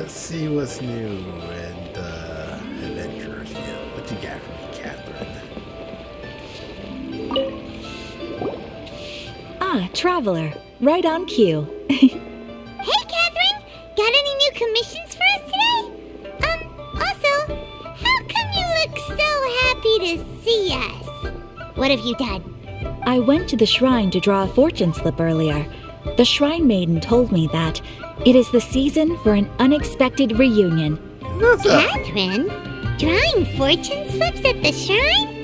let's see what's new in the adventures. What you got for me, Catherine? Ah, Traveler. Right on cue. Hey, Catherine! Got any new commissions for us today? Also, how come you look so happy to see us? What have you done? I went to the shrine to draw a fortune slip earlier. The shrine maiden told me that it is the season for an unexpected reunion. Catherine? Drawing fortune slips at the shrine?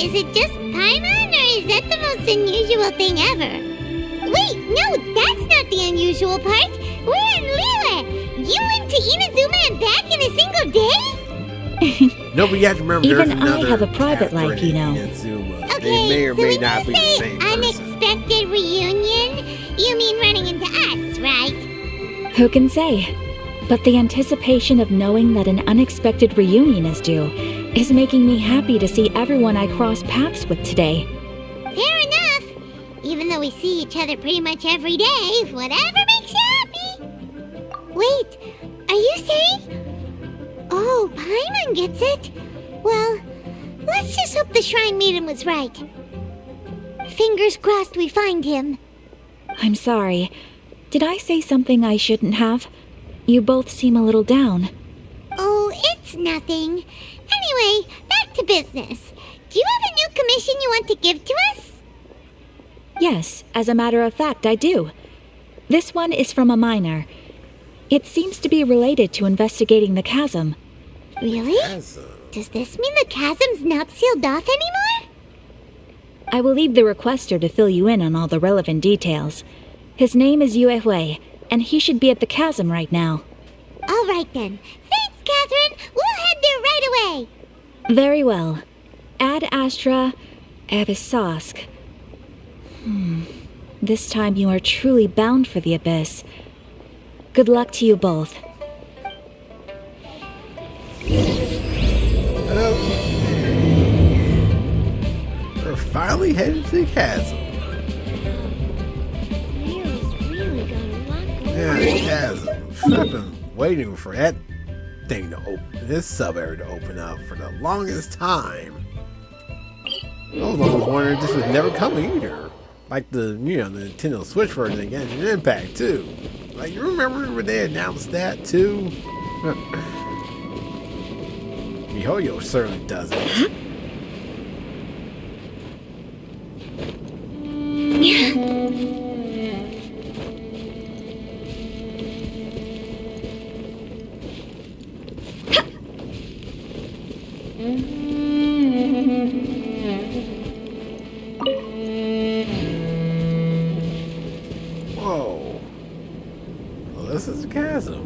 Is it just Paimon, or is that the most unusual thing ever? Wait, no, that's not the unusual part. We're in Liyue. You went to Inazuma and back in a single day? No, but you have to remember, even there's another I have a private life, you know. Okay, they may or so may when not you be the say same person. unexpected reunion, you mean running into us, right? Who can say? But the anticipation of knowing that an unexpected reunion is due is making me happy to see everyone I cross paths with today. Fair enough. Even though we see each other pretty much every day, whatever makes you happy. Wait, are you saying? Oh, Paimon gets it. Well, let's just hope the Shrine Maiden was right. Fingers crossed we find him. I'm sorry. Did I say something I shouldn't have? You both seem a little down. Oh, it's nothing. Anyway, back to business. Do you have a new commission you want to give to us? Yes, as a matter of fact, I do. This one is from a miner. It seems to be related to investigating the chasm. Really? Does this mean the chasm's not sealed off anymore? I will leave the requester to fill you in on all the relevant details. His name is Liyue, and he should be at the chasm right now. All right then. Thanks, Catherine. We'll head there right away. Very well. Ad Astra Abyssosk. This time you are truly bound for the abyss. Good luck to you both. We're finally headed to the chasm. Yeah, the chasm. I've been waiting for that thing to open, this sub area to open up for the longest time. I was almost wondering if this would never come either. Like the Nintendo Switch version of Genshin Impact too. Like, you remember when they announced that too? MiHoYo certainly doesn't. Whoa. Well, this is a chasm.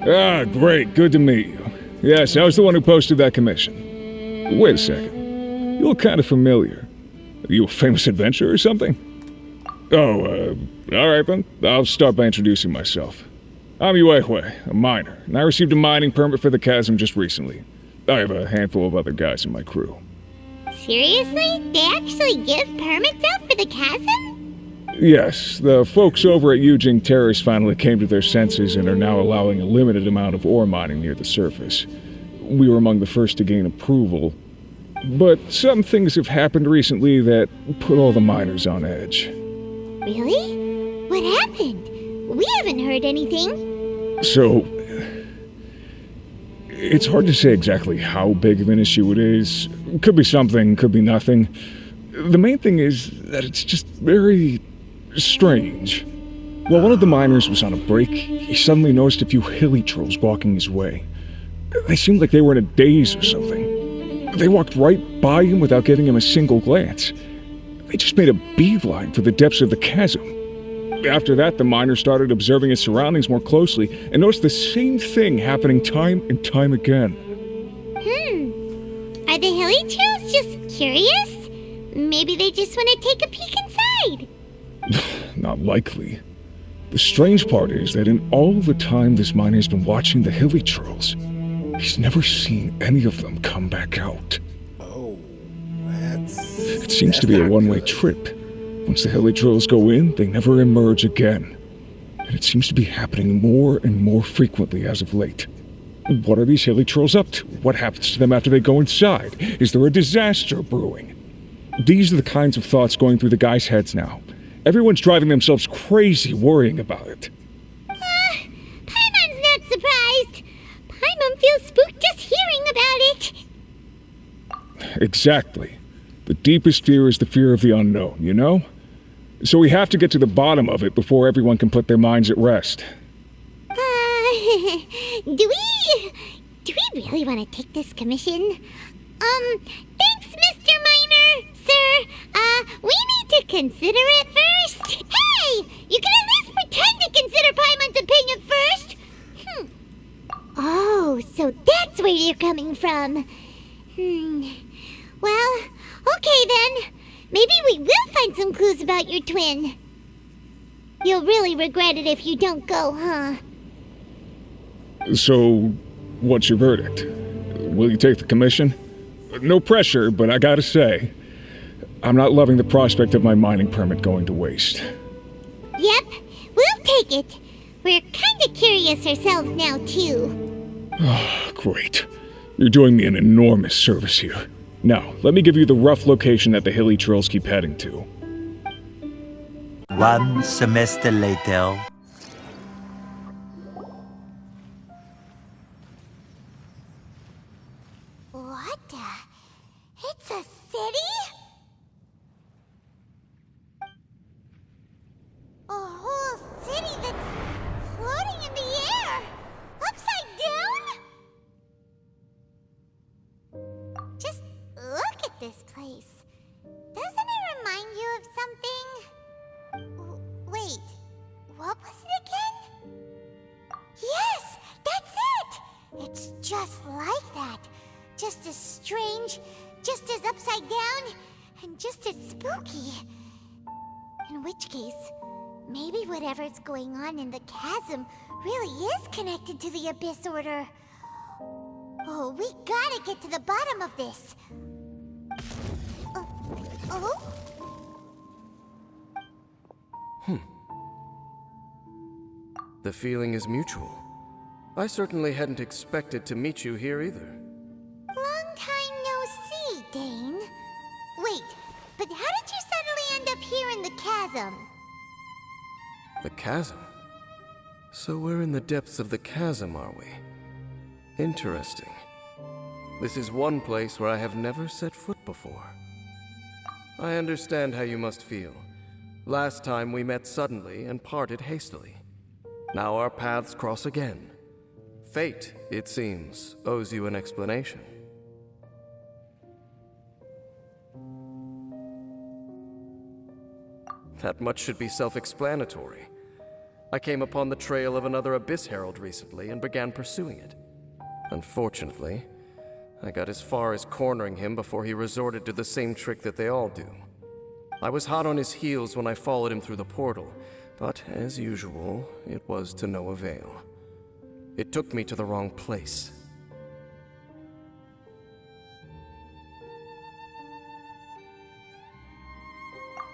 Ah, great. Good to meet you. Yes, I was the one who posted that commission. Wait a second. You look kind of familiar. Are you a famous adventurer or something? Oh, alright then. I'll start by introducing myself. I'm Liyue, a miner, and I received a mining permit for the chasm just recently. I have a handful of other guys in my crew. Seriously? They actually give permits out for the chasm? Yes, the folks over at Yujing Terrace finally came to their senses and are now allowing a limited amount of ore mining near the surface. We were among the first to gain approval, but some things have happened recently that put all the miners on edge. Really? What happened? We haven't heard anything. So, it's hard to say exactly how big of an issue it is. Could be something, could be nothing. The main thing is that it's just very strange. While one of the miners was on a break, he suddenly noticed a few hilly trolls walking his way. They seemed like they were in a daze or something. They walked right by him without giving him a single glance. They just made a beeline for the depths of the chasm. After that, the miner started observing his surroundings more closely and noticed the same thing happening time and time again. Are the hilly trolls just curious? Maybe they just want to take a peek inside. Not likely. The strange part is that in all the time this miner's been watching the hilly trolls, he's never seen any of them come back out. Oh, It seems to be a one-way trip. Once the hilly trolls go in, they never emerge again. And it seems to be happening more and more frequently as of late. What are these hilly trolls up to? What happens to them after they go inside? Is there a disaster brewing? These are the kinds of thoughts going through the guys' heads now. Everyone's driving themselves crazy worrying about it. Paimon's not surprised. Paimon feels spooked just hearing about it. Exactly. The deepest fear is the fear of the unknown, you know? So we have to get to the bottom of it before everyone can put their minds at rest. Do we really want to take this commission? Thanks, Mr. Miner, sir. We need to consider it first. Hey, you can at least pretend to consider Paimon's opinion first. Oh, so that's where you're coming from. Well, okay then. Maybe we will find some clues about your twin. You'll really regret it if you don't go, huh? So, what's your verdict? Will you take the commission? No pressure, but I gotta say, I'm not loving the prospect of my mining permit going to waste. Yep, we'll take it. We're kinda curious ourselves now, too. Great. You're doing me an enormous service here. Now, let me give you the rough location that the hilly trolls keep heading to. 1 semester later. What the? It's a city? A whole city that's floating in the air? Upside down? Just look at this place. Doesn't it remind you of something? Wait, what was it again? Yes, that's it! It's just like that. Just as strange, just as upside down, and just as spooky. In which case, maybe whatever's going on in the chasm really is connected to the Abyss Order. Oh, we gotta get to the bottom of this. Oh? The feeling is mutual. I certainly hadn't expected to meet you here either. Long time no see, Dane. Wait, but how did you suddenly end up here in the chasm? The chasm? So we're in the depths of the chasm, are we? Interesting. This is one place where I have never set foot before. I understand how you must feel. Last time we met suddenly and parted hastily. Now our paths cross again. Fate, it seems, owes you an explanation. That much should be self-explanatory. I came upon the trail of another Abyss Herald recently and began pursuing it. Unfortunately, I got as far as cornering him before he resorted to the same trick that they all do. I was hot on his heels when I followed him through the portal, but as usual, it was to no avail. It took me to the wrong place.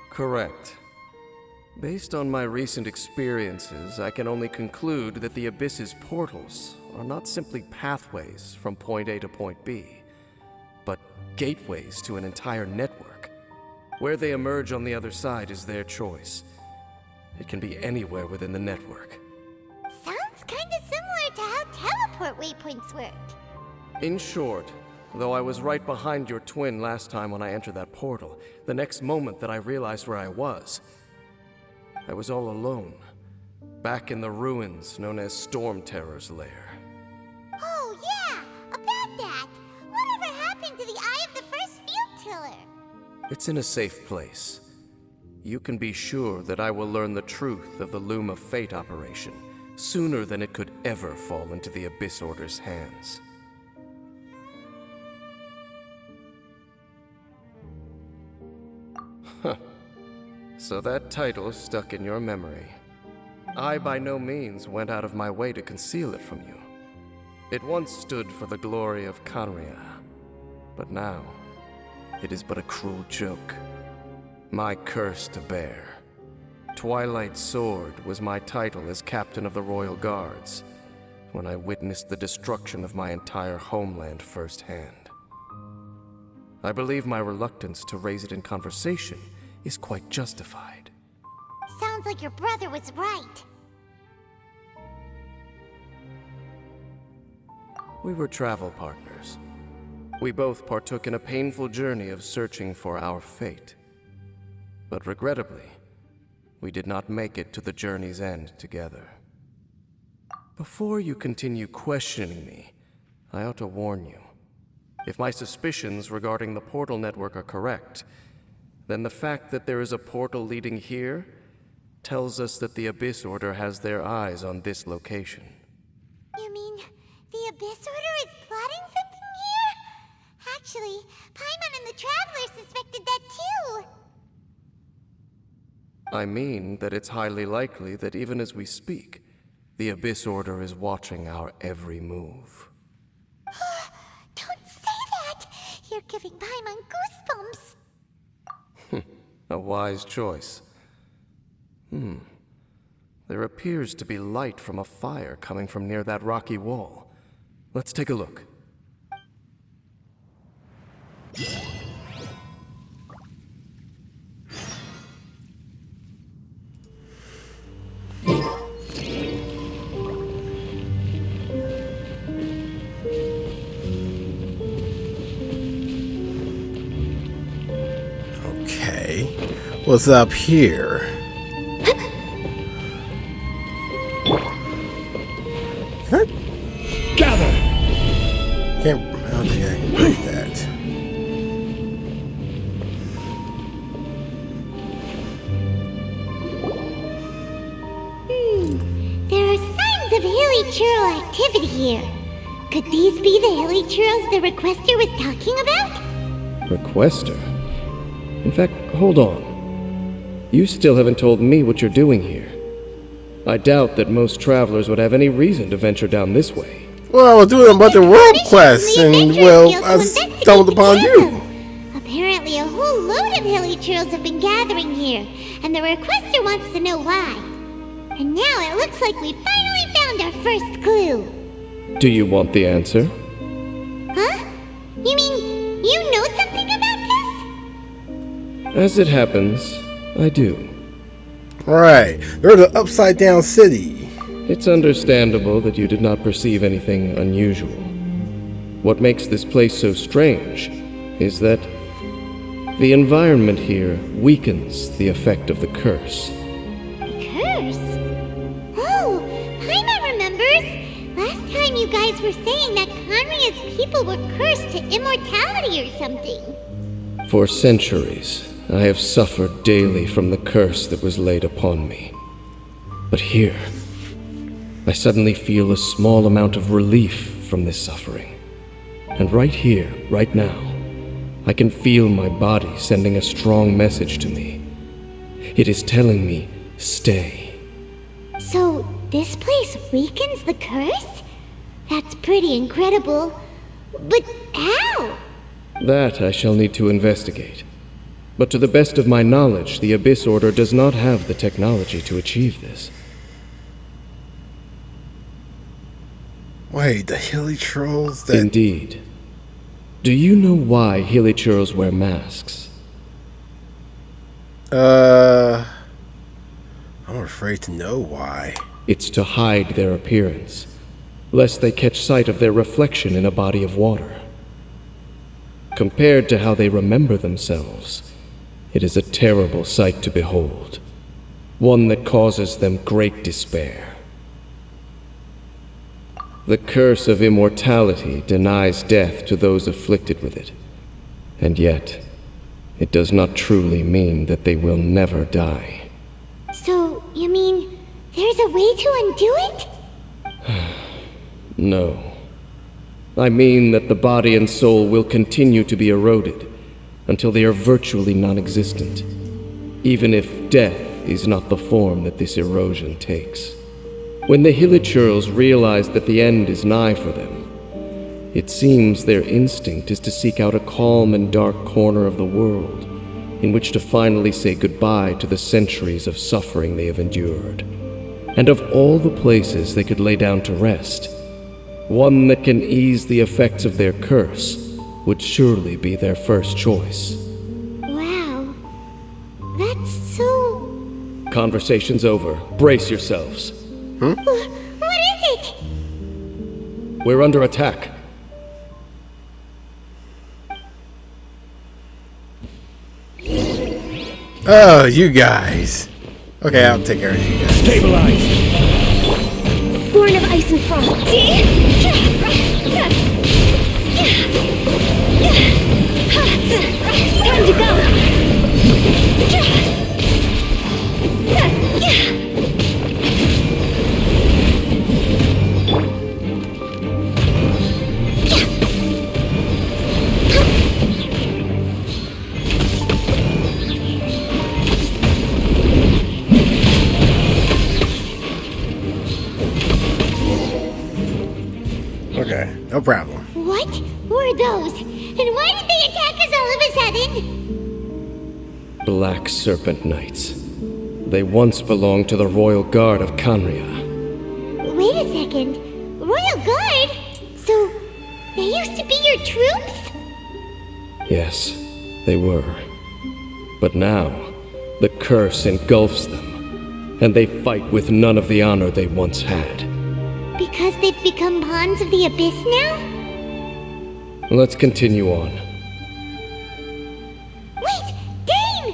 Correct. Based on my recent experiences, I can only conclude that the Abyss's portals are not simply pathways from point A to point B, but gateways to an entire network. Where they emerge on the other side is their choice. It can be anywhere within the network. Sounds kinda similar to how teleport waypoints work. In short, though I was right behind your twin last time when I entered that portal, the next moment that I realized where I was, I was all alone, back in the ruins known as Storm Terror's lair. Oh, yeah! About that! Whatever happened to the Eye of the First Field Tiller? It's in a safe place. You can be sure that I will learn the truth of the Loom of Fate operation sooner than it could ever fall into the Abyss Order's hands. Huh. So that title stuck in your memory. I by no means went out of my way to conceal it from you. It once stood for the glory of Khaenri'ah, but now it is but a cruel joke. My curse to bear. Twilight Sword was my title as captain of the Royal Guards when I witnessed the destruction of my entire homeland firsthand. I believe my reluctance to raise it in conversation is quite justified. Sounds like your brother was right. We were travel partners. We both partook in a painful journey of searching for our fate. But regrettably, we did not make it to the journey's end together. Before you continue questioning me, I ought to warn you. If my suspicions regarding the portal network are correct, then the fact that there is a portal leading here tells us that the Abyss Order has their eyes on this location. You mean the Abyss Order is plotting something here? Actually, Paimon and the Traveler suspected that too. I mean that it's highly likely that even as we speak, the Abyss Order is watching our every move. Don't say that! You're giving Paimon goosebumps. A wise choice. There appears to be light from a fire coming from near that rocky wall. Let's take a look. Okay. What's up here? Huh? Gather! I don't think I can break that. There are signs of hilly churl activity here. Could these be the hilly churls the Requester was talking about? Requester? In fact, hold on. You still haven't told me what you're doing here. I doubt that most travelers would have any reason to venture down this way. Well, I was doing a bunch of world quests, and, well, I stumbled upon you. Apparently a whole load of hilly churls have been gathering here, and the Requester wants to know why. And now it looks like we finally found our first clue. Do you want the answer? Huh? You mean, you know something about this? As it happens, I do. Right. They're the upside down city. It's understandable that you did not perceive anything unusual. What makes this place so strange is that the environment here weakens the effect of the curse. Curse? Oh, Paimon remembers. Last time you guys were saying that Khaenri'ah's people were cursed to immortality or something. For centuries, I have suffered daily from the curse that was laid upon me. But here, I suddenly feel a small amount of relief from this suffering. And right here, right now, I can feel my body sending a strong message to me. It is telling me, stay. So, this place weakens the curse? That's pretty incredible. But how? That I shall need to investigate. But to the best of my knowledge, the Abyss Order does not have the technology to achieve this. Wait, the hilly trolls that... Indeed. Do you know why hilichurls wear masks? I'm afraid to know why. It's to hide their appearance, lest they catch sight of their reflection in a body of water. Compared to how they remember themselves, it is a terrible sight to behold. one that causes them great despair. The curse of immortality denies death to those afflicted with it, and yet it does not truly mean that they will never die. So, you mean there's a way to undo it? No. I mean that the body and soul will continue to be eroded until they are virtually non-existent, even if death is not the form that this erosion takes. When the Hilichurls realize that the end is nigh for them, it seems their instinct is to seek out a calm and dark corner of the world in which to finally say goodbye to the centuries of suffering they have endured. And of all the places they could lay down to rest, one that can ease the effects of their curse would surely be their first choice. Wow. That's so... Conversation's over. Brace yourselves. What is it? We're under attack. Oh, you guys. Okay, I'll take care of you guys. Stabilize! Born of ice and frost. Time to go. Okay, no problem. What were those? And why did they attack us all of a sudden? Black Serpent Knights. They once belonged to the Royal Guard of Khaenri'ah. Wait a second. Royal Guard? So, they used to be your troops? Yes, they were. But now, the curse engulfs them, and they fight with none of the honor they once had. Because they've become pawns of the Abyss now? Let's continue on. Wait! Dane!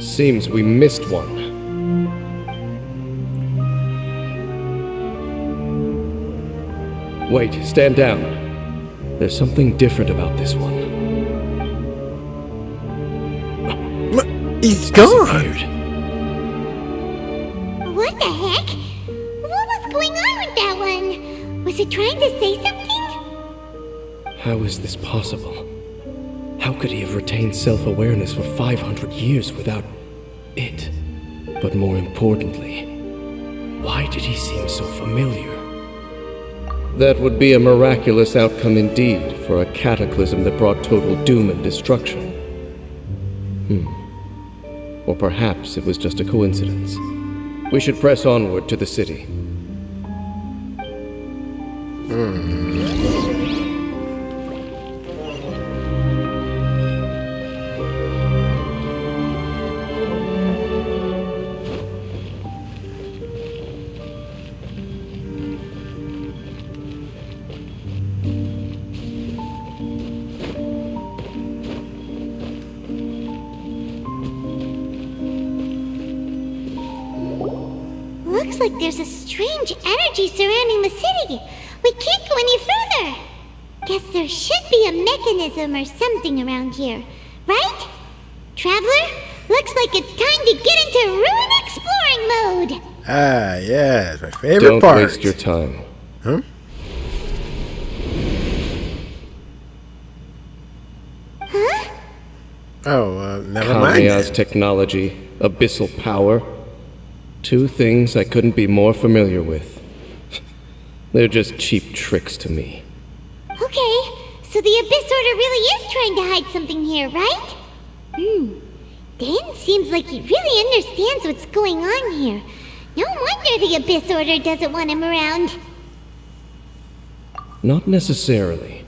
Seems we missed one. Wait, stand down. There's something different about this one. He's gone! Disappeared. What the heck? What was going on with that one? Was it trying to say something? How is this possible? How could he have retained self-awareness for 500 years without it? But more importantly, why did he seem so familiar? That would be a miraculous outcome indeed for a cataclysm that brought total doom and destruction. Or perhaps it was just a coincidence. We should press onward to the city. Looks like there's a strange energy surrounding the city. We can't go any further. Guess there should be a mechanism or something around here, right? Traveler, looks like it's time to get into ruin exploring mode. Ah, yes, my favorite Don't part. waste your time. Huh? Huh? Oh, never mind. Khaenri'ah's then. technology, abyssal power. Two things I couldn't be more familiar with. They're just cheap tricks to me. Okay, so the Abyss Order really is trying to hide something here, right? Dan seems like he really understands what's going on here. No wonder the Abyss Order doesn't want him around. Not necessarily.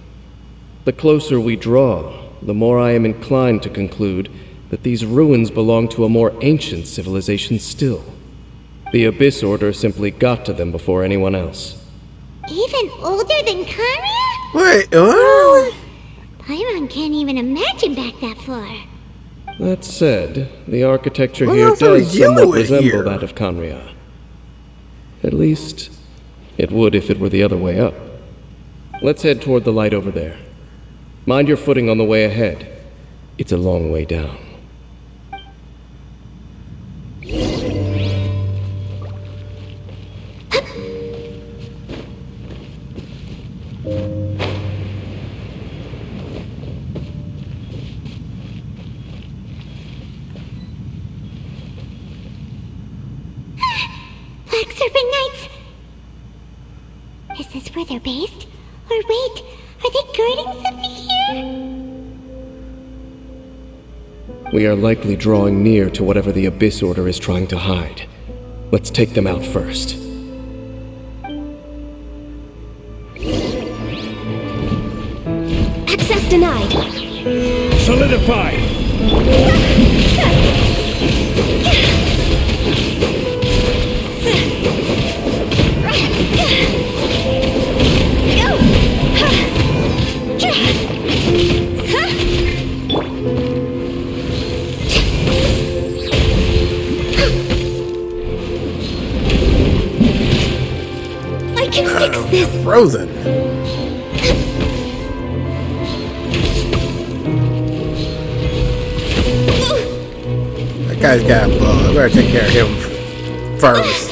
The closer we draw, the more I am inclined to conclude that these ruins belong to a more ancient civilization still. The Abyss Order simply got to them before anyone else. Even older than Khaenri'ah? Wait, what? Paimon can't even imagine back that far. That said, the architecture What here else are does you somewhat doing resemble here? that of Khaenri'ah. At least, it would if it were the other way up. Let's head toward the light over there. Mind your footing on the way ahead. It's a long way down. Black Serpent Knights! Is this where they're based? Or wait, are they guarding something here? We are likely drawing near to whatever the Abyss Order is trying to hide. Let's take them out first. Access denied. Solidify! I can fix this. Frozen. That guy's got a bug. I better take care of him first.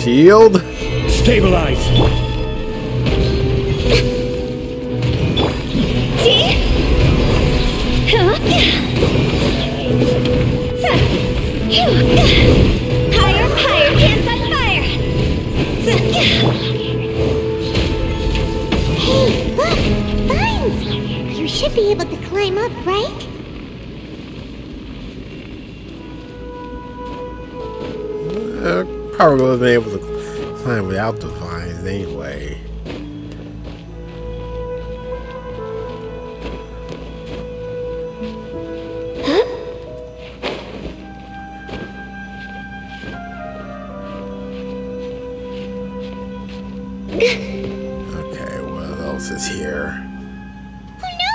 Shield. Stabilize! Higher, higher, hands on fire! Hey, look! Vines! You should be able to climb up, right? Probably would have been able to climb without the vines anyway. Okay, what else is here? Oh no!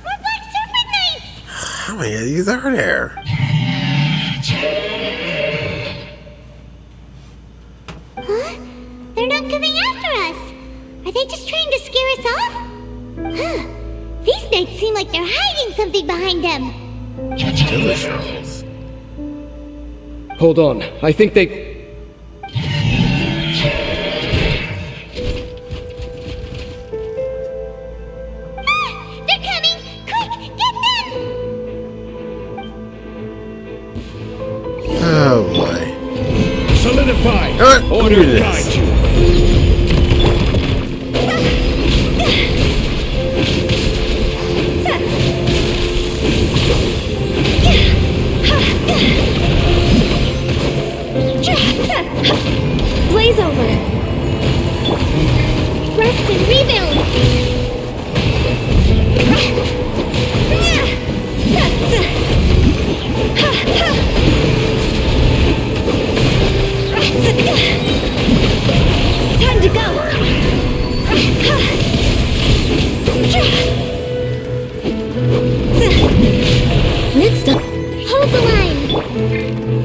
More Black Serpent Knights! How many of these are there? Huh? They're not coming after us! Are they just trying to scare us off? Huh. These knights seem like they're hiding something behind them. Delicious. Hold on, I think they... They're coming! Quick, get them! Oh boy. Solidify! Alright, Order do this. guide you! Blaze over. Rest and rebuild! Time to go. Next up, Hold the line!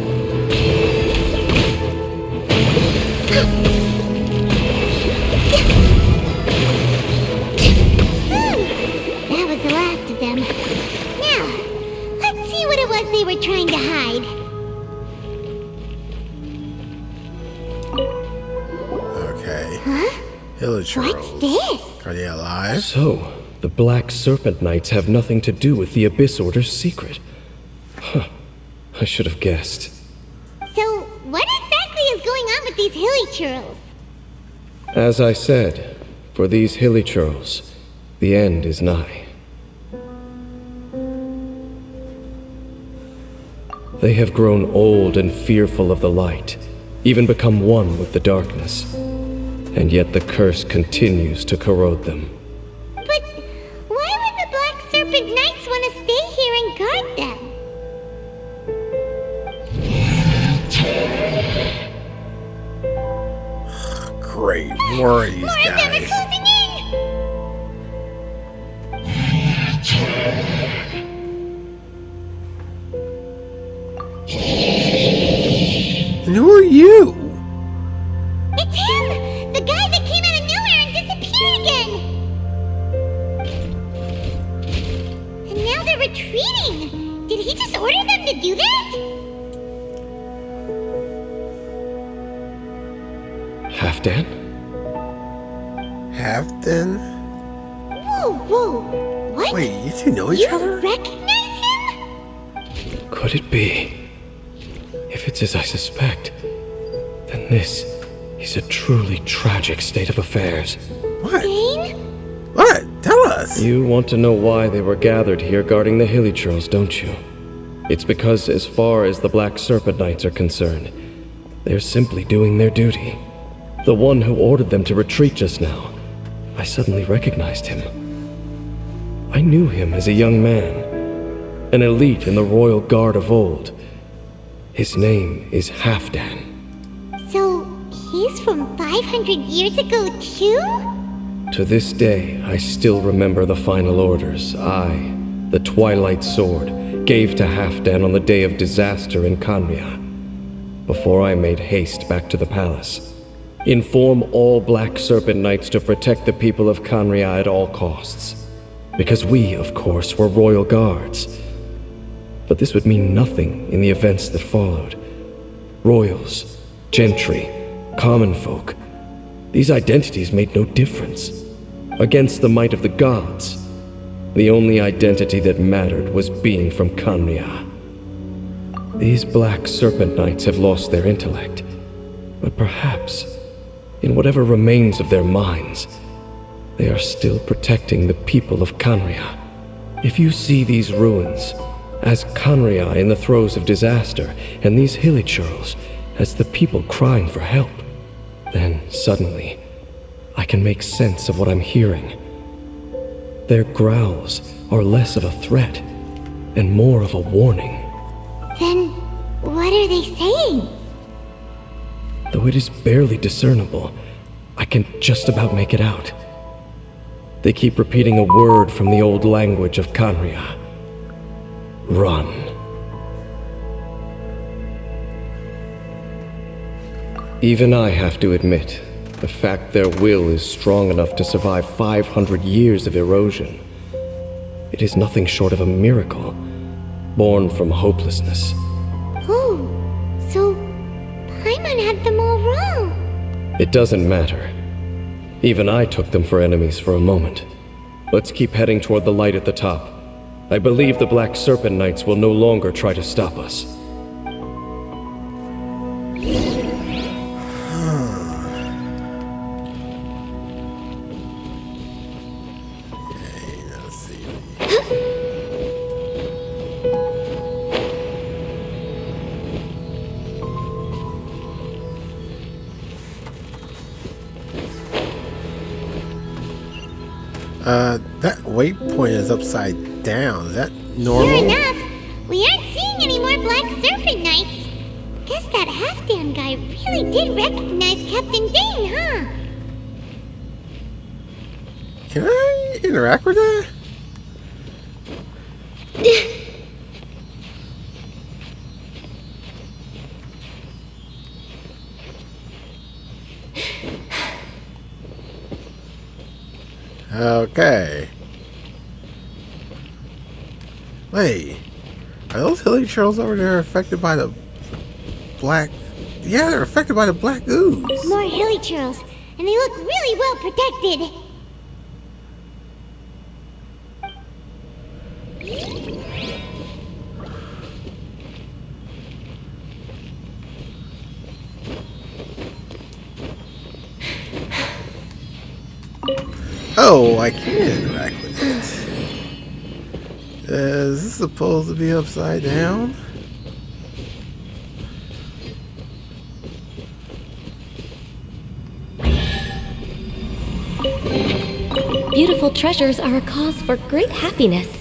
That was the last of them. Now, let's see what it was they were trying to hide. Okay. Huh? Hilichurls. What's this? Are they alive? So, the Black Serpent Knights have nothing to do with the Abyss Order's secret. Huh. I should have guessed. So, what exactly is going on with these hilichurls? As I said, for these hilichurls, the end is nigh. They have grown old and fearful of the light, even become one with the darkness. And yet the curse continues to corrode them. But why would the Black Serpent Knights want to stay here and guard them? Great. More of these More of them are guys. closing in! retreating. Did he just order them to do that? Halfdan? Halfdan? Whoa. What? Wait, you two know each You other? recognize him? Could it be? If it's as I suspect, then this is a truly tragic state of affairs. What? Dane? What? Tell us. You want to know why they were gathered here guarding the Hilly Churls, don't you? It's because as far as the Black Serpent Knights are concerned, they're simply doing their duty. The one who ordered them to retreat just now, I suddenly recognized him. I knew him as a young man, an elite in the royal guard of old. His name is Halfdan. So, he's from 500 years ago too? To this day, I still remember the final orders I, the Twilight Sword, gave to Halfdan on the day of disaster in Khaenri'ah, before I made haste back to the palace. Inform all Black Serpent Knights to protect the people of Khaenri'ah at all costs. Because we, of course, were royal guards. But this would mean nothing in the events that followed. Royals, gentry, common folk. These identities made no difference. Against the might of the gods, the only identity that mattered was being from Khaenri'ah. These Black Serpent Knights have lost their intellect, but perhaps, in whatever remains of their minds, they are still protecting the people of Khaenri'ah. If you see these ruins as Khaenri'ah in the throes of disaster, and these Hilly Churls as the people crying for help, then suddenly I can make sense of what I'm hearing. Their growls are less of a threat and more of a warning. Then, what are they saying? Though it is barely discernible, I can just about make it out. They keep repeating a word from the old language of Khaenri'ah. Run. Even I have to admit, the fact their will is strong enough to survive 500 years of erosion. It is nothing short of a miracle, born from hopelessness. Oh, so Paimon had them all wrong. It doesn't matter. Even I took them for enemies for a moment. Let's keep heading toward the light at the top. I believe the Black Serpent Knights will no longer try to stop us. Let's see. That waypoint is upside down. Is that normal? Sure enough, we aren't seeing any more Black Serpent Knights. Guess that Halfdan guy really did recognize Captain Dane, huh? Can I interact with that? Okay. Wait, are those Hilly Churls over there affected by the black? Yeah, they're affected by the black ooze. More Hilly Churls, and they look really well protected. Oh, I can interact with it. Is this supposed to be upside down? Beautiful treasures are a cause for great happiness.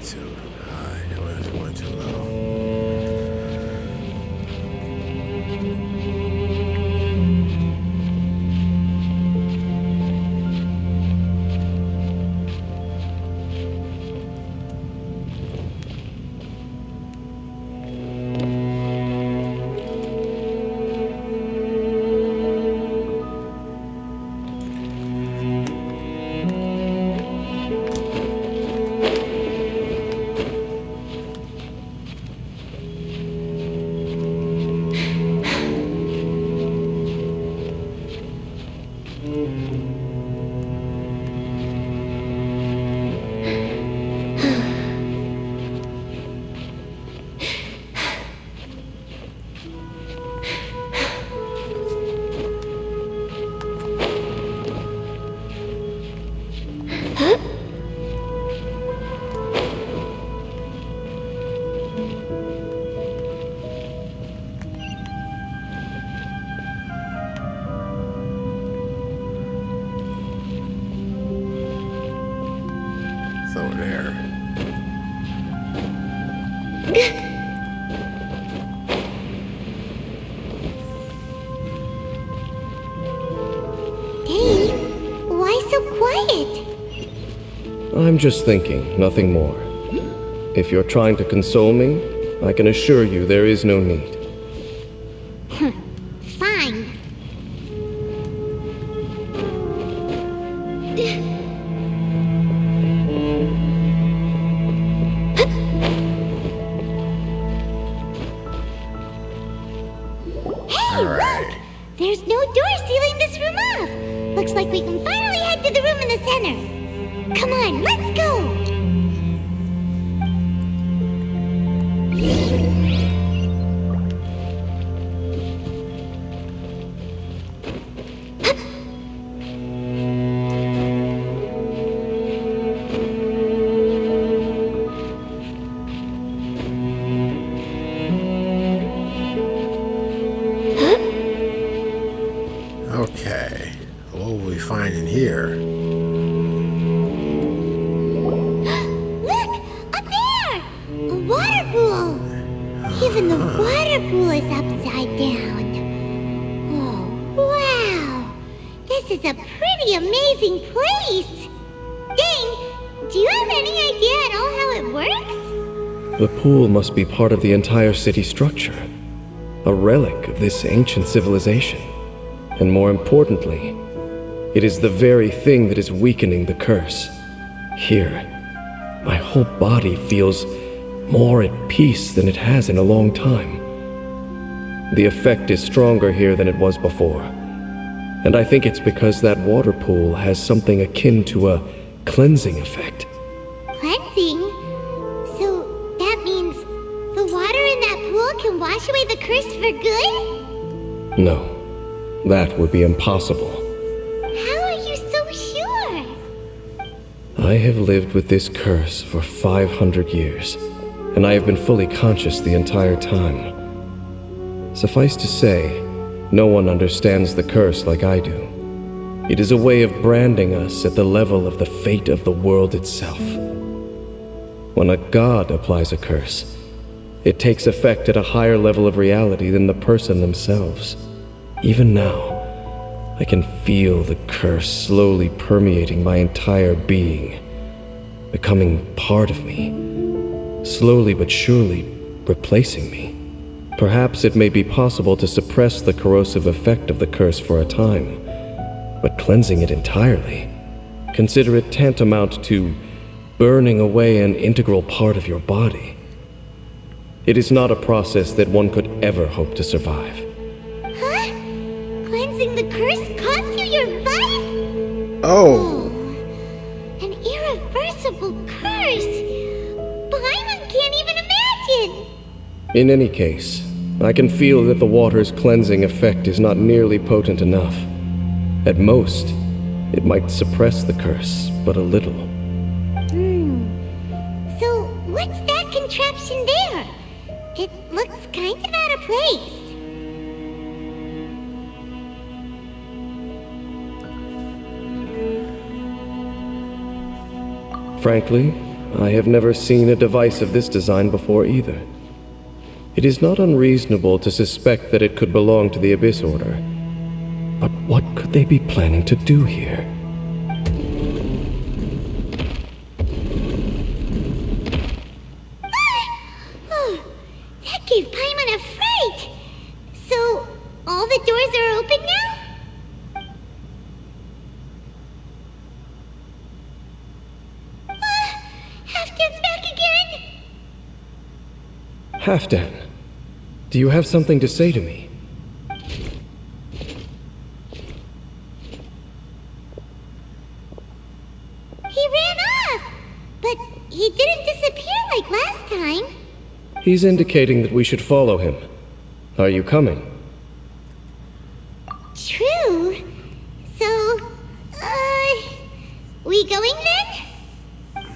too high. It went too low. It's over there. Dane, why so quiet? I'm just thinking, nothing more. If you're trying to console me, I can assure you there is no need. Fine. Hey, look! There's no door sealing this room off. Looks like we can finally head to the room in the center. Come on, let's go! Okay. What will we find in here? Look! Up there! A water pool! Even the water pool is upside down. Oh, wow! This is a pretty amazing place! Dane, do you have any idea at all how it works? The pool must be part of the entire city structure, a relic of this ancient civilization. And more importantly, it is the very thing that is weakening the curse. Here, my whole body feels more at peace than it has in a long time. The effect is stronger here than it was before. And I think it's because that water pool has something akin to a cleansing effect. Cleansing? So that means the water in that pool can wash away the curse for good? No, that would be impossible. How are you so sure? I have lived with this curse for 500 years, and I have been fully conscious the entire time. Suffice to say, no one understands the curse like I do. It is a way of branding us at the level of the fate of the world itself. When a god applies a curse, it takes effect at a higher level of reality than the person themselves. Even now, I can feel the curse slowly permeating my entire being, becoming part of me, slowly but surely replacing me. Perhaps it may be possible to suppress the corrosive effect of the curse for a time, but cleansing it entirely, consider it tantamount to burning away an integral part of your body. It is not a process that one could ever hope to survive. Huh? Cleansing the curse cost you your life? Oh! An irreversible curse! Paimon can't even imagine! In any case, I can feel that the water's cleansing effect is not nearly potent enough. At most, it might suppress the curse, but a little. So, what's that contraption there? It looks kind of out of place. Frankly, I have never seen a device of this design before either. It is not unreasonable to suspect that it could belong to the Abyss Order. But what could they be planning to do here? Oh, that gave Paimon a fright! So, all the doors are open now? Halfdan's back again! Halfdan, do you have something to say to me? He ran off! But he didn't disappear like last time. He's indicating that we should follow him. Are you coming? True. So, we going then?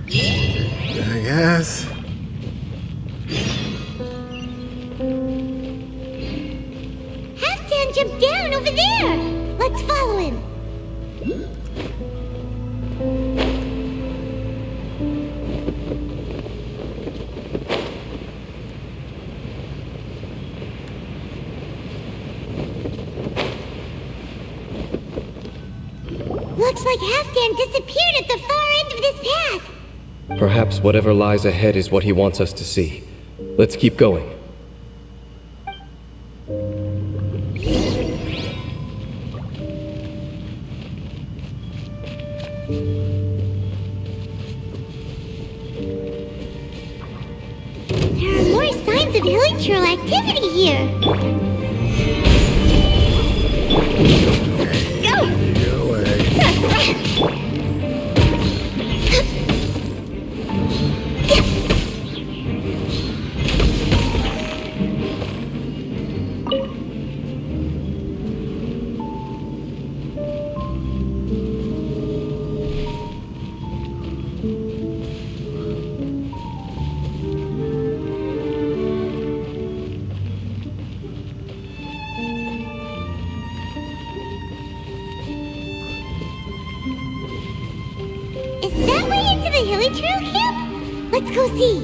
I guess. Halfdan jumped down over there! Let's follow him. Looks like Halfdan disappeared at the far end of this path. Perhaps whatever lies ahead is what he wants us to see. Let's keep going. There are more signs of hilichurl activity here. Go! Go away. Is that way into the hilichurl camp? Let's go see.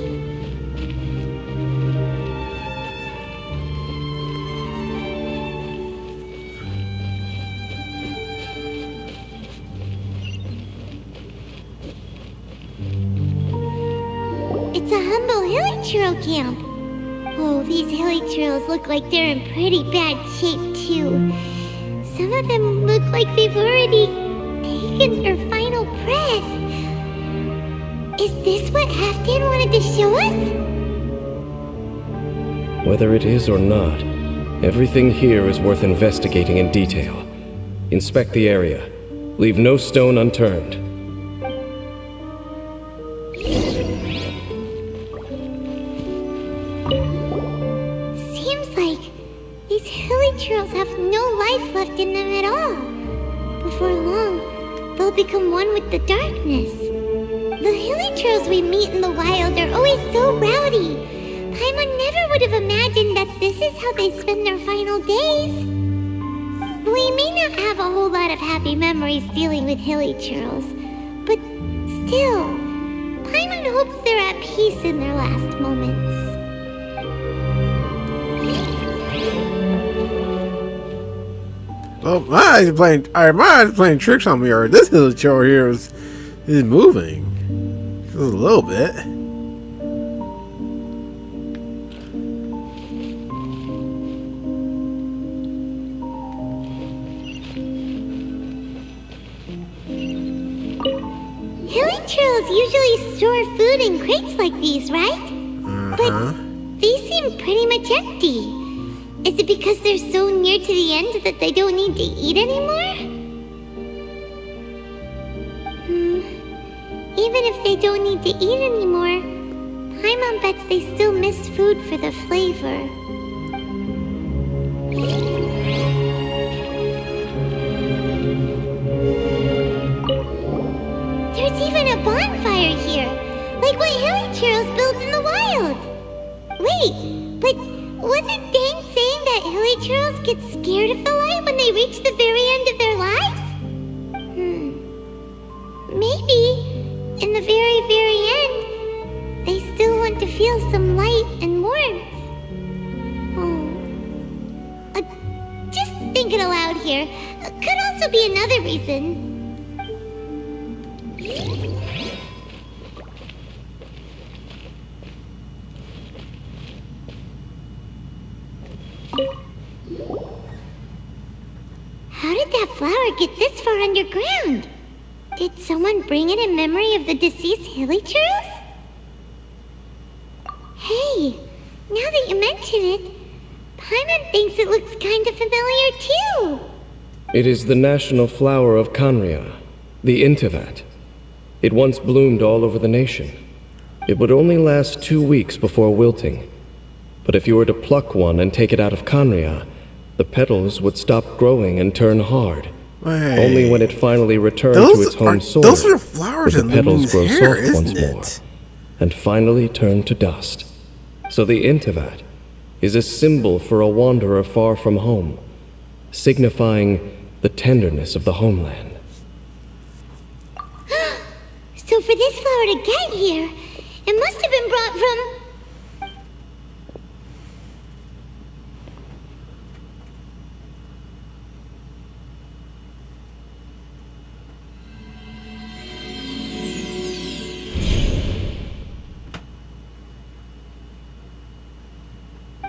It's a humble hilichurl camp. Oh, these hilichurls look like they're in pretty bad shape too. Some of them look like they've already taken their final breath. Is this what Halfdan wanted to show us? Whether it is or not, everything here is worth investigating in detail. Inspect the area. Leave no stone unturned. Seems like these hilichurls have no life left in them at all. Before long, they'll become one with the darkness. The hilichurls we meet in the wild are always so rowdy. Paimon never would have imagined that this is how they spend their final days. We may not have a whole lot of happy memories dealing with hilichurls, but still, Paimon hopes they're at peace in their last moments. Oh, my eyes playing tricks on me, or this hilichurl here is moving. Just a little bit. Hilichurls usually store food in crates like these, right? But these seem pretty much empty. Is it because they're so near to the end that they don't need to eat anymore? Even if they don't need to eat anymore, Paimon bets they still miss food for the flavor. There's even a bonfire here, like what hilichurls build in the wild. Wait, but wasn't Dane saying that hilichurls get scared of the light when they reach the very end of their lives? Maybe in the very, very end, they still want to feel some light and warmth. Just thinking aloud here. Could also be another reason. How did that flower get this far underground? Did someone bring it in memory of the deceased Hilichurls? Hey, now that you mention it, Paimon thinks it looks kind of familiar too. It is the national flower of Khaenri'ah, the Intivat. It once bloomed all over the nation. It would only last 2 weeks before wilting. But if you were to pluck one and take it out of Khaenri'ah, the petals would stop growing and turn hard. Wait. Only when it finally returned to its home soil those are flowers would the petals grow hair, soft once isn't more, it? and finally turn to dust. So the Intivat is a symbol for a wanderer far from home, signifying the tenderness of the homeland. So for this flower to get here, it must have been brought from...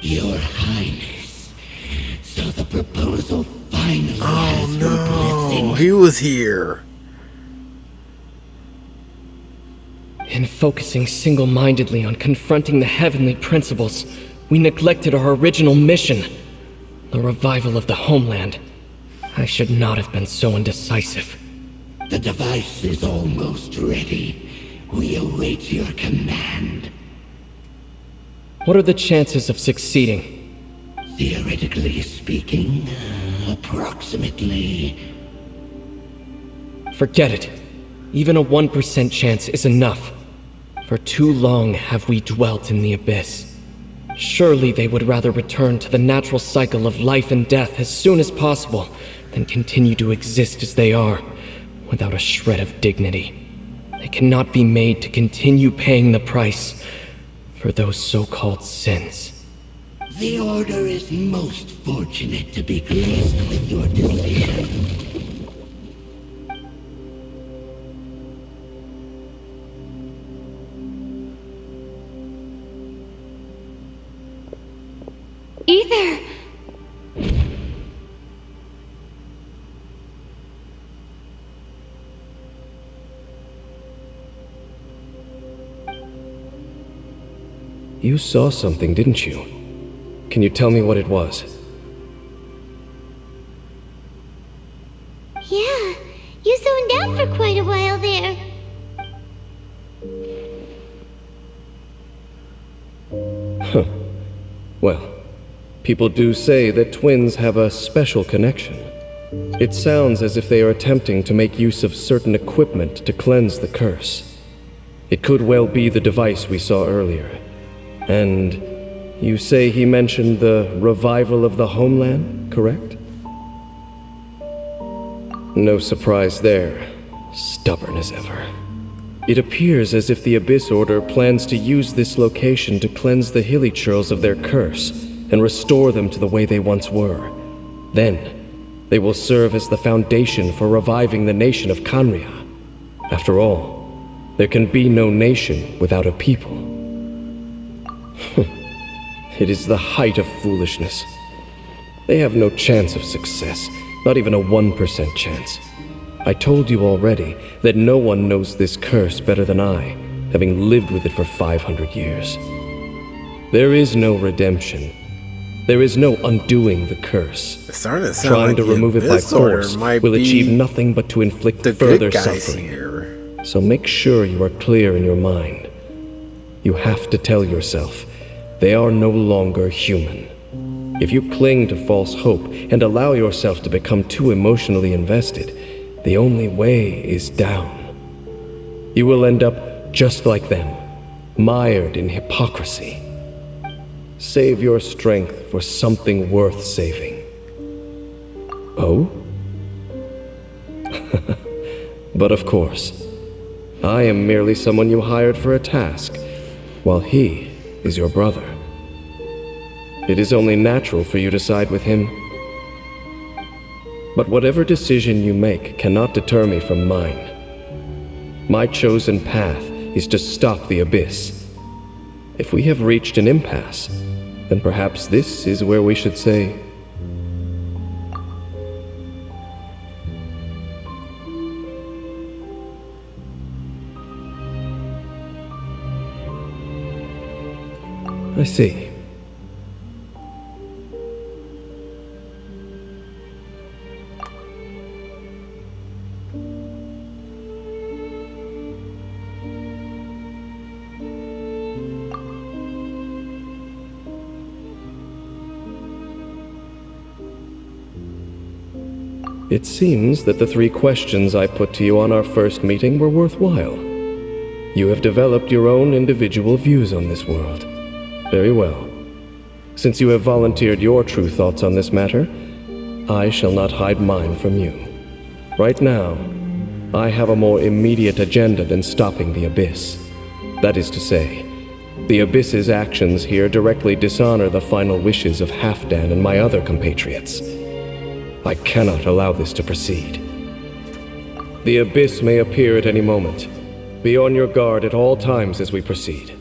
Your Highness, so the proposal finally has your Oh blessing. no, he was here. In focusing single-mindedly on confronting the heavenly principles, we neglected our original mission, the revival of the homeland. I should not have been so indecisive. The device is almost ready. We await your command. What are the chances of succeeding? Theoretically speaking, approximately. Forget it. Even a 1% chance is enough. For too long have we dwelt in the abyss. Surely they would rather return to the natural cycle of life and death as soon as possible than continue to exist as they are, without a shred of dignity. They cannot be made to continue paying the price for those so-called sins. The Order is most fortunate to be graced with your decision. Either. You saw something, didn't you? Can you tell me what it was? Yeah, you zoned out for quite a while there. Well, people do say that twins have a special connection. It sounds as if they are attempting to make use of certain equipment to cleanse the curse. It could well be the device we saw earlier. And you say he mentioned the revival of the homeland, correct? No surprise there. Stubborn as ever. It appears as if the Abyss Order plans to use this location to cleanse the Hilichurls of their curse and restore them to the way they once were. Then, they will serve as the foundation for reviving the nation of Khaenri'ah. After all, there can be no nation without a people. It is the height of foolishness. They have no chance of success, not even a 1% chance. I told you already that no one knows this curse better than I, having lived with it for 500 years. There is no redemption. There is no undoing the curse. It's starting to sound Trying like to the remove it by Abyss Order force might will be achieve nothing but to inflict the further good guys suffering. here. So make sure you are clear in your mind. You have to tell yourself, they are no longer human. If you cling to false hope and allow yourself to become too emotionally invested, the only way is down. You will end up just like them, mired in hypocrisy. Save your strength for something worth saving. Oh? But of course, I am merely someone you hired for a task, while he is your brother. It is only natural for you to side with him. But whatever decision you make cannot deter me from mine. My chosen path is to stop the Abyss. If we have reached an impasse, then perhaps this is where we should say, I see. It seems that the 3 questions I put to you on our first meeting were worthwhile. You have developed your own individual views on this world. Very well. Since you have volunteered your true thoughts on this matter, I shall not hide mine from you. Right now, I have a more immediate agenda than stopping the Abyss. That is to say, the Abyss's actions here directly dishonor the final wishes of Halfdan and my other compatriots. I cannot allow this to proceed. The Abyss may appear at any moment. Be on your guard at all times as we proceed.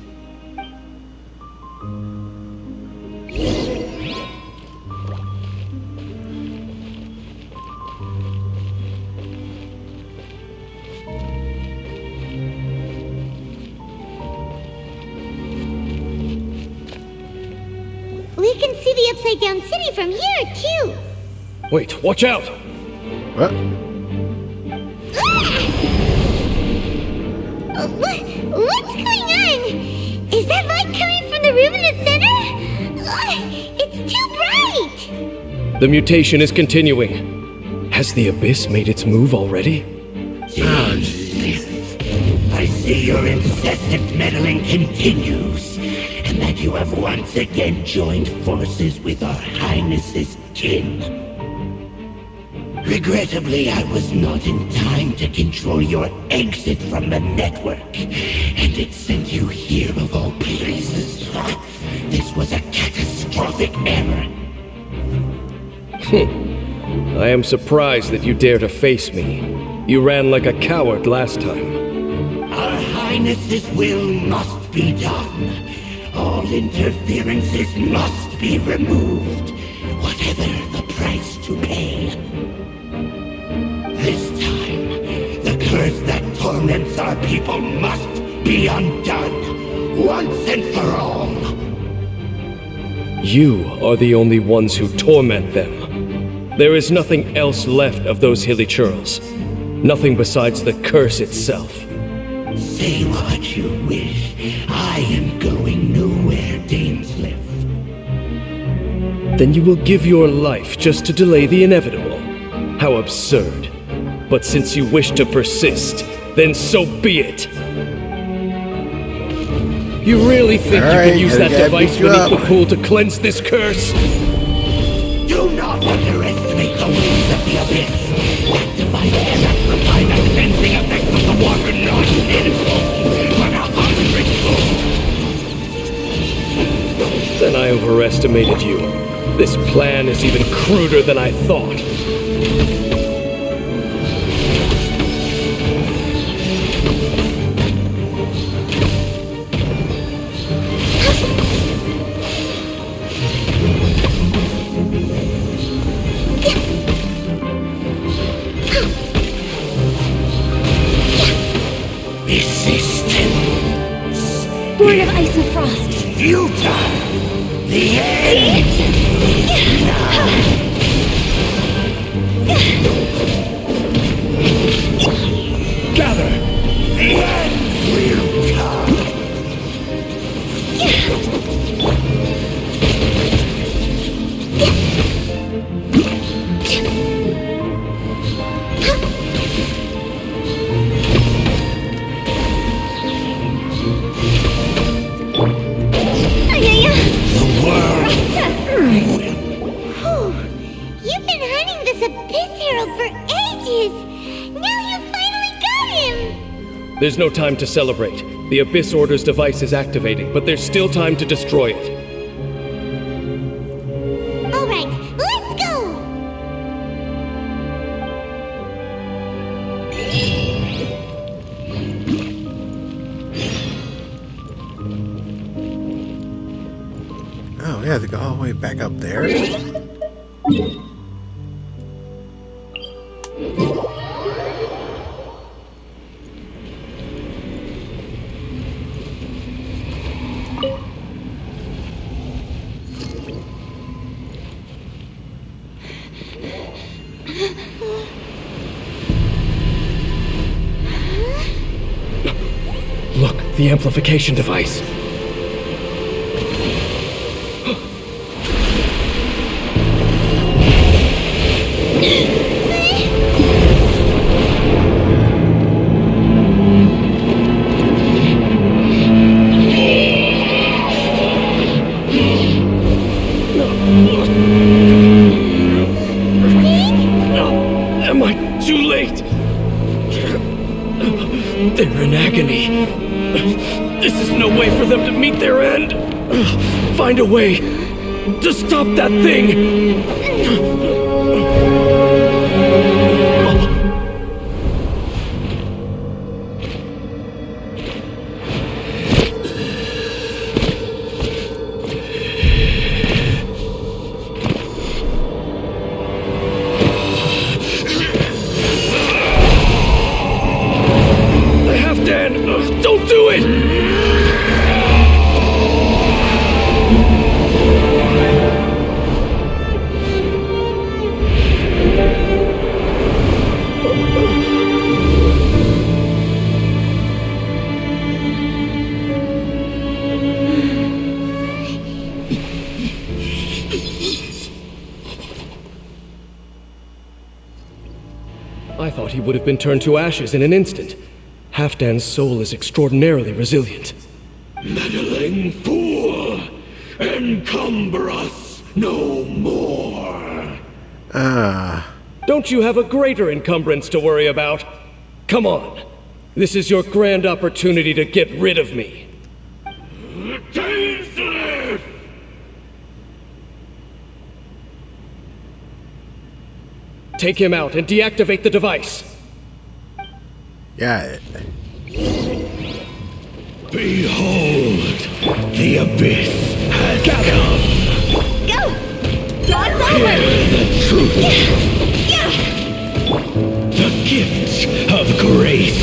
We can see the Upside Down City from here, too. Wait, watch out! What? What's going on? Is that light coming from the room in the center? It's too bright! The mutation is continuing. Has the Abyss made its move already? I see your incessant meddling continues, and that you have once again joined forces with our Highness's kin. Regrettably, I was not in time to control your exit from the network, and it sent you here of all places. This was a catastrophic error. I am surprised that you dare to face me. You ran like a coward last time. Our Highness's will must be done. All interferences must be removed, whatever the price to pay. This time, the curse that torments our people must be undone, once and for all. You are the only ones who torment them. There is nothing else left of those hilly churls. Nothing besides the curse itself. Say what you wish. I am going nowhere, Dainslef. Then you will give your life just to delay the inevitable. How absurd. But since you wish to persist, then so be it. You really think you can use that device beneath the pool to cleanse this curse? Do not underestimate the waves of the Abyss. That device cannot provide the cleansing effect of the water not tenfold, but 100-fold. Then I overestimated you. This plan is even cruder than I thought. Born of ice and frost. Futile! The end is now! Gather! The end will come! You've been hunting this Abyss Herald for ages! Now you finally got him! There's no time to celebrate. The Abyss Order's device is activating, but there's still time to destroy it. All right, let's go! Oh, we have to go all the way back up there. Look, the amplification device. Am I too late? They're in agony. This is no way for them to meet their end. Find a way to stop that thing. Don't do it! I thought he would have been turned to ashes in an instant. Halfdan's soul is extraordinarily resilient. Meddling fool! Encumber us no more! Don't you have a greater encumbrance to worry about? Come on. This is your grand opportunity to get rid of me. Dainslef! Take him out and deactivate the device. Got it. Behold, the Abyss has come. Go! Draw us Hear over! the truth. The gift of grace.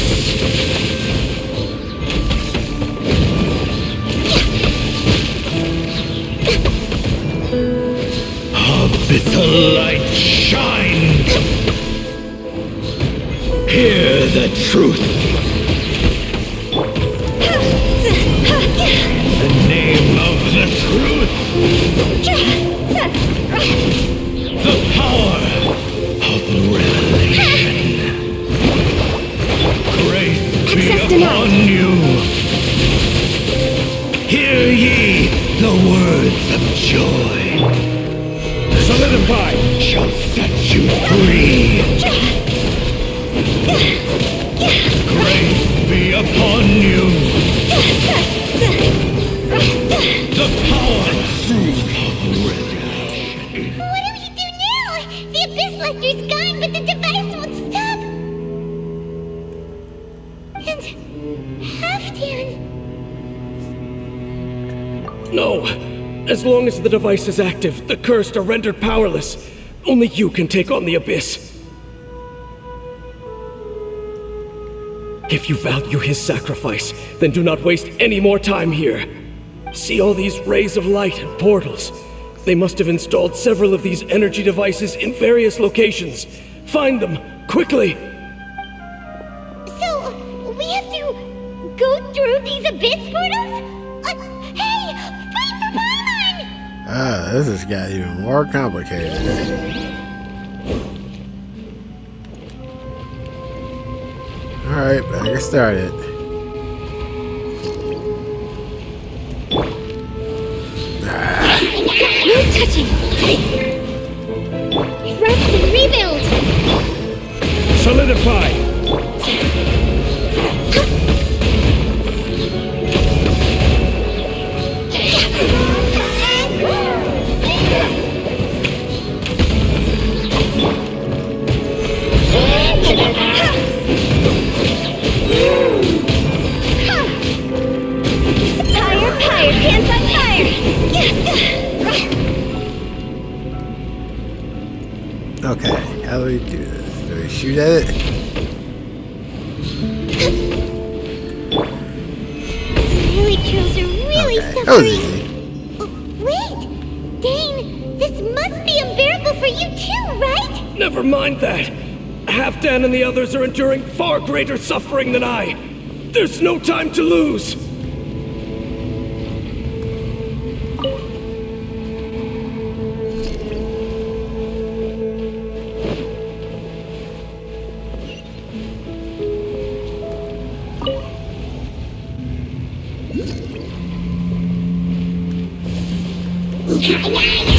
Abyssal light shines. Hear the truth. The name of the truth. The power of revelation. Grace be upon you. Hear ye the words of joy. Solidify! Shall set you free. Grace be upon you. The power of revelation. What do we do now? The Abyss Lecter's gone, but the device won't stop. And Halfdan. No. As long as the device is active, the cursed are rendered powerless. Only you can take on the Abyss. If you value his sacrifice, then do not waste any more time here. See all these rays of light and portals. They must have installed several of these energy devices in various locations. Find them, quickly! So, we have to go through these Abyss portals? Hey! Wait for Paimon! This has got even more complicated. Alright, better get started. No touching! Rest and rebuild! Solidify! Okay, how do we do this? Do we shoot at it? Really, trolls are really Okay, that was suffering. easy. Oh, wait! Dane, this must be unbearable for you too, right? Never mind that. Halfdan and the others are enduring far greater suffering than I. There's no time to lose.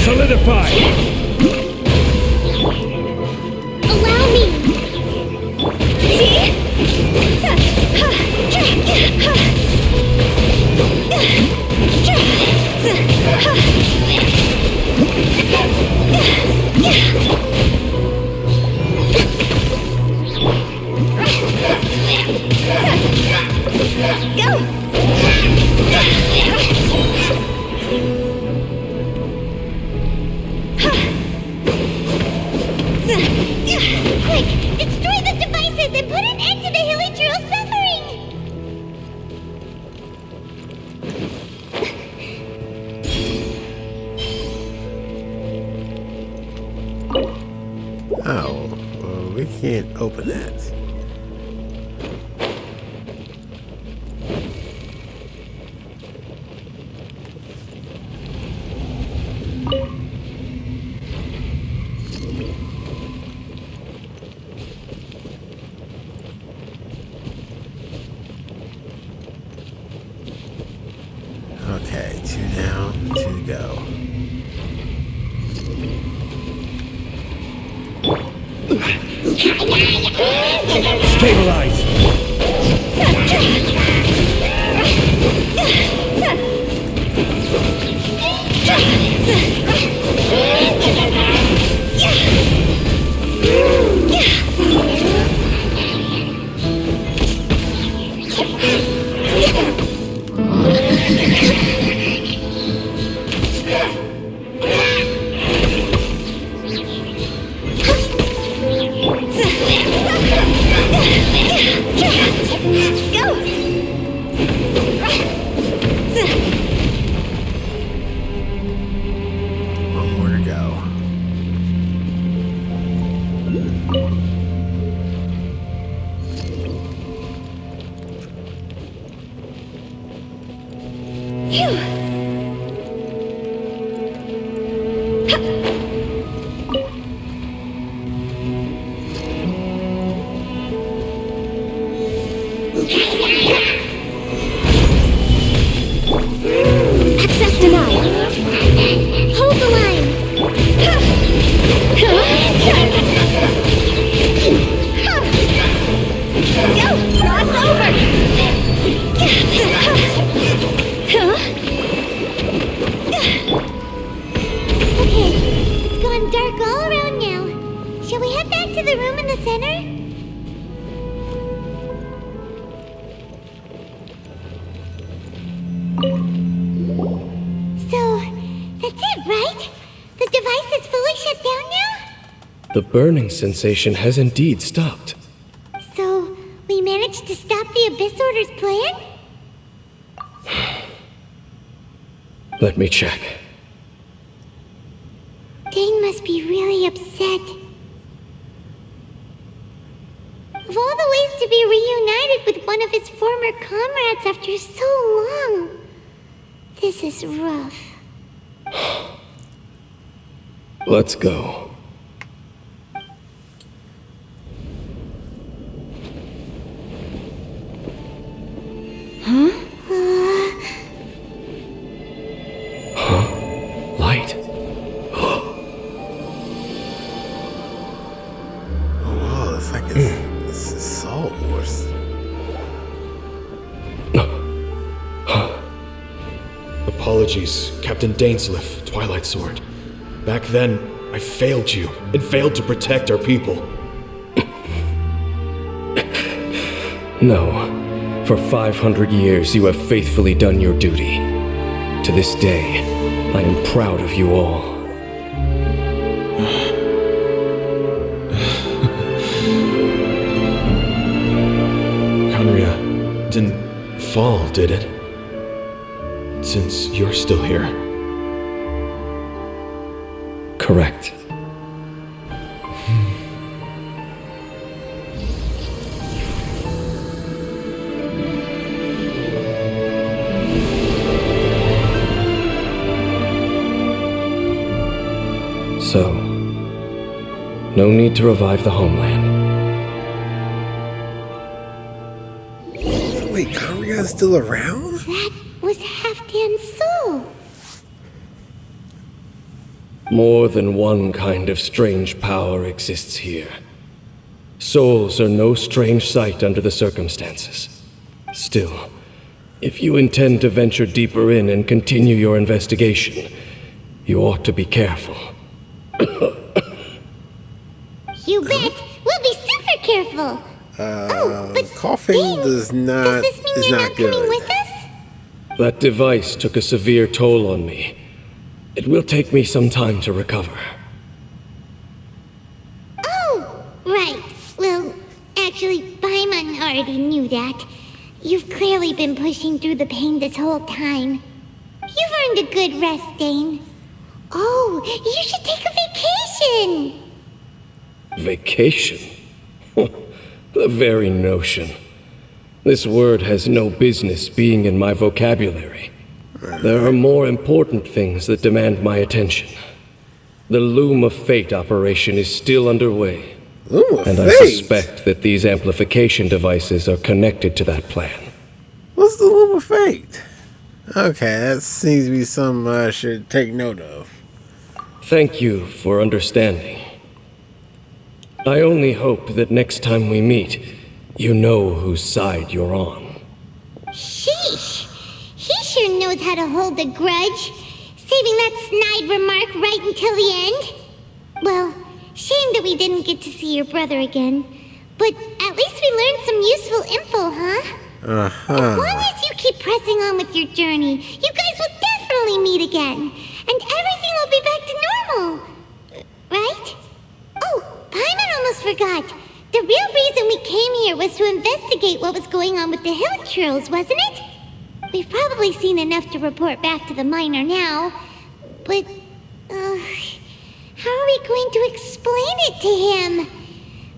Solidify! Allow me! Quick! Destroy the devices and put an end to the Hilly Drool's suffering! Oh, well, we can't open that. Okay, 2 down, 2 go. Stabilize! One more to go. Access denied. Hold the line. Go! Cross over! Okay, it's gone dark all around now. Shall we head back to the room in the center? So, that's it, right? The device is fully shut down now? The burning sensation has indeed stopped. So, we managed to stop the Abyss Order's plan? Let me check. Dane must be really upset. Of all the ways to be reunited with one of his former comrades after so long, this is rough. Let's go. Light. Oh wow, it's like this is Soul Wars. Apologies, Captain Dainslef, Twilight Sword. Back then, I failed you and failed to protect our people. No, for 500 years you have faithfully done your duty. To this day, I am proud of you all. fall, did it? Since you're still here. Correct. So, no need to revive the homeland. Wait, Khaenri'ah's still around? That was Halfdan's soul. More than one kind of strange power exists here. Souls are no strange sight under the circumstances. Still, if you intend to venture deeper in and continue your investigation, you ought to be careful. You bet. We'll be super careful. But coughing Dane, does does not this mean is you're not not coming good. with us? That device took a severe toll on me. It will take me some time to recover. Oh, right. Well, actually, Paimon already knew that. You've clearly been pushing through the pain this whole time. You've earned a good rest, Dane. Oh, you should take a vacation! Vacation? The very notion. This word has no business being in my vocabulary. There are more important things that demand my attention. The Loom of Fate operation is still underway. Loom of and Fate? I suspect that these amplification devices are connected to that plan. What's the Loom of Fate? Okay, that seems to be something I should take note of. Thank you for understanding. I only hope that next time we meet, you know whose side you're on. Sheesh! He sure knows how to hold a grudge, saving that snide remark right until the end. Well, shame that we didn't get to see your brother again, but at least we learned some useful info, huh? As long as you keep pressing on with your journey, you guys will definitely meet again, and everything will be back to normal. Right? Oh, Paimon almost forgot. The real reason we came here was to investigate what was going on with the hill trolls, wasn't it? We've probably seen enough to report back to the miner now, but, how are we going to explain it to him?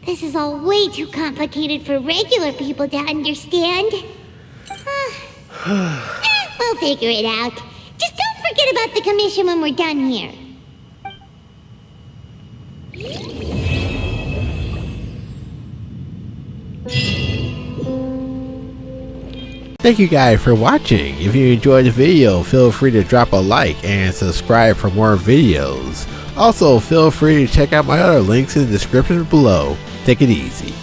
This is all way too complicated for regular people to understand. We'll figure it out. Just don't forget about the commission when we're done here. Thank you guys for watching. If you enjoyed the video, feel free to drop a like and subscribe for more videos. Also, feel free to check out my other links in the description below. Take it easy.